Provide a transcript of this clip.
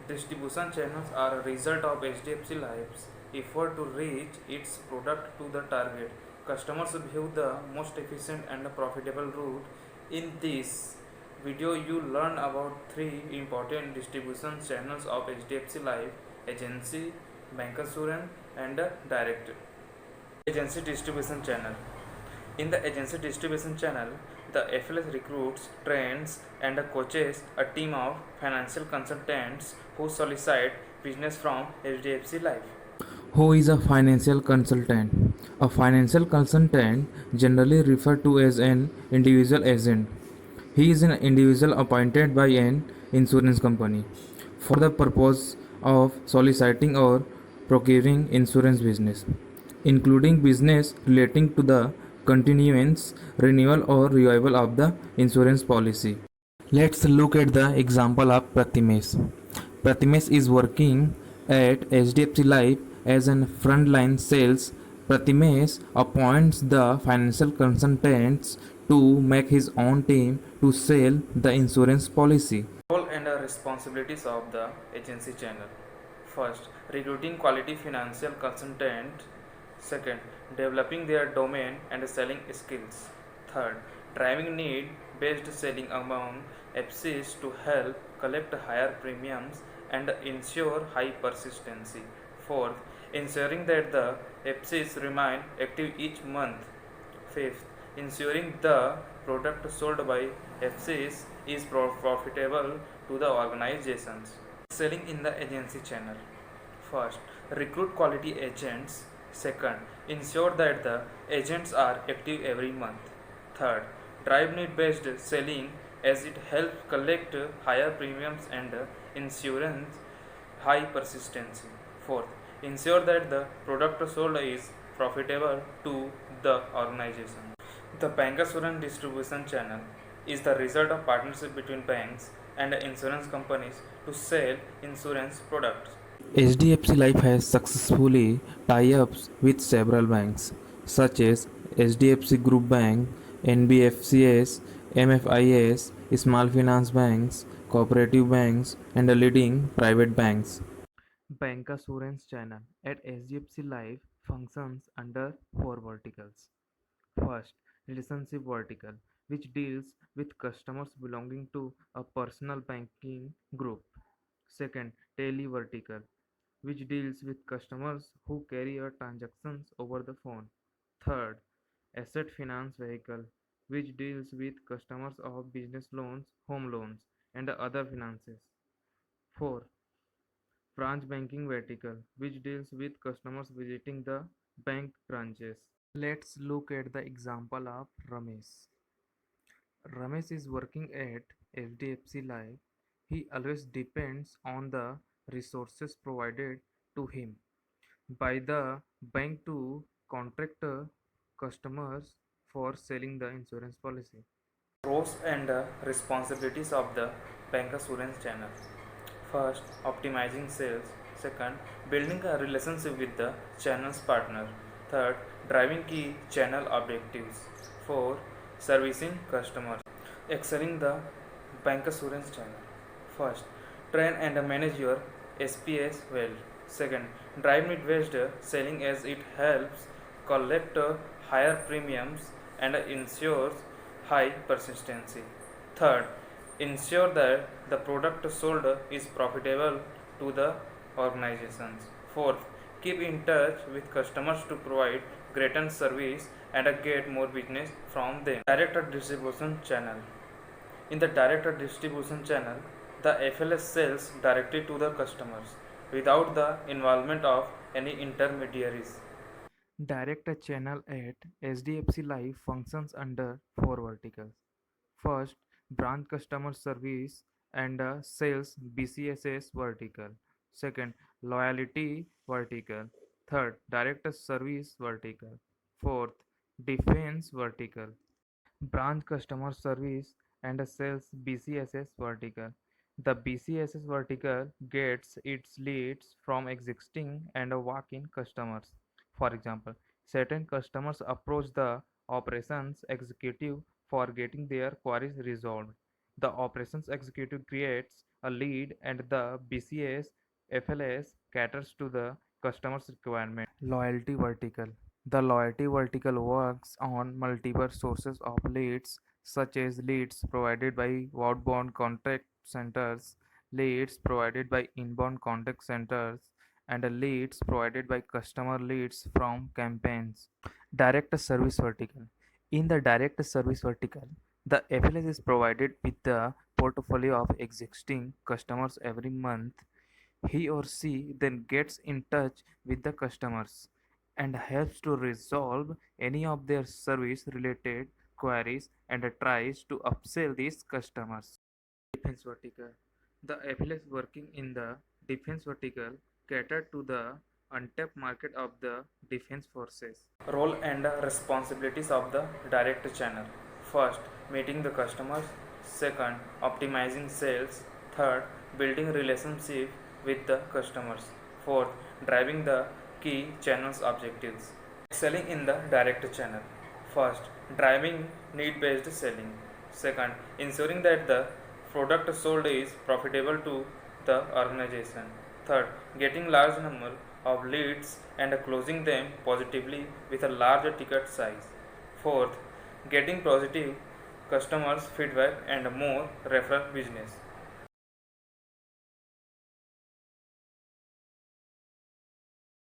Distribution channels are a result of HDFC Life's effort to reach its product to the target. Customers view the most efficient and profitable route. In this video, you learn about three important distribution channels of HDFC Life: agency, bancassurance, and direct. Agency distribution channel. In the agency distribution channel, the FLS recruits, trains, and coaches a team of financial consultants who solicit business from HDFC Life. Who is a financial consultant? A financial consultant, generally referred to as an individual agent. He is an individual appointed by an insurance company for the purpose of soliciting or procuring insurance business, including business relating to the continuance, renewal, or revival of the insurance policy. Let's look at the example of Pratimesh. Pratimesh is working at HDFC Life as an frontline sales. Pratimesh appoints the financial consultants to make his own team to sell the insurance policy. Role and responsibilities of the agency channel. First, recruiting quality financial consultant. Second, developing their domain and selling skills. Third, driving need based selling among FCs to help collect higher premiums and ensure high persistency. Fourth, ensuring that the FCs remain active each month. Fifth, ensuring the product sold by FCs is profitable to the organizations. Selling in the agency channel. First, recruit quality agents. Second, ensure that the agents are active every month. Third, drive need based selling as it helps collect higher premiums and insurance high persistency. Fourth, ensure that the product sold is profitable to the organization. The bancassurance distribution channel is the result of partnership between banks and insurance companies to sell insurance products. HDFC Life has successfully tie-ups with several banks such as HDFC Group Bank, NBFCS, MFIS, small finance banks, cooperative banks, and the leading private banks. Bancassurance channel at HDFC Life functions under four verticals. First, relationship vertical, which deals with customers belonging to a personal banking group. Second, tele vertical, which deals with customers who carry out transactions over the phone. Third, asset finance vehicle, which deals with customers of business loans, home loans, and other finances. Four, branch banking vertical, which deals with customers visiting the bank branches. Let's look at the example of Ramesh. Ramesh is working at HDFC Life. He always depends on the resources provided to him by the bank to contract customers for selling the insurance policy. Roles and responsibilities of the bancassurance channel. First, optimizing sales. Second, building a relationship with the channel's partner. Third, driving key channel objectives. Four, servicing customers. Excelling the bancassurance channel. First, train and manage your SPS well. Second, drive need based selling as it helps collect higher premiums and ensures high persistency. Third, ensure that the product sold is profitable to the organizations. Fourth, keep in touch with customers to provide greater service and get more business from them. Direct distribution channel. In the direct distribution channel, the FLS sells directly to the customers without the involvement of any intermediaries. Direct channel at HDFC Life functions under four verticals. First, branch customer service and sales BCSS vertical. Second, loyalty vertical. Third, direct service vertical. Fourth, defense vertical. Branch customer service and sales BCSS vertical. The BCSS vertical gets its leads from existing and walk-in customers. For example, certain customers approach the operations executive for getting their queries resolved. The operations executive creates a lead and the BCS FLS caters to the customer's requirement. Loyalty vertical. The loyalty vertical works on multiple sources of leads, such as leads provided by outbound contact centers, leads provided by inbound contact centers, and leads provided by customer leads from campaigns. Direct service vertical. In the direct service vertical, the FLS is provided with the portfolio of existing customers every month. He or she then gets in touch with the customers and helps to resolve any of their service related queries and tries to upsell these customers. Defense vertical. The FLS working in the defense vertical cater to the untapped market of the defense forces. Role and responsibilities of the direct channel. First, meeting the customers. Second, optimizing sales. Third, building relationship with the customers. Fourth, driving the key channels objectives. Selling in the direct channel. First, driving need based selling. Second, ensuring that the product sold is profitable to the organization. Third, getting large number of leads and closing them positively with a larger ticket size. Fourth, getting positive customers feedback and more referral business.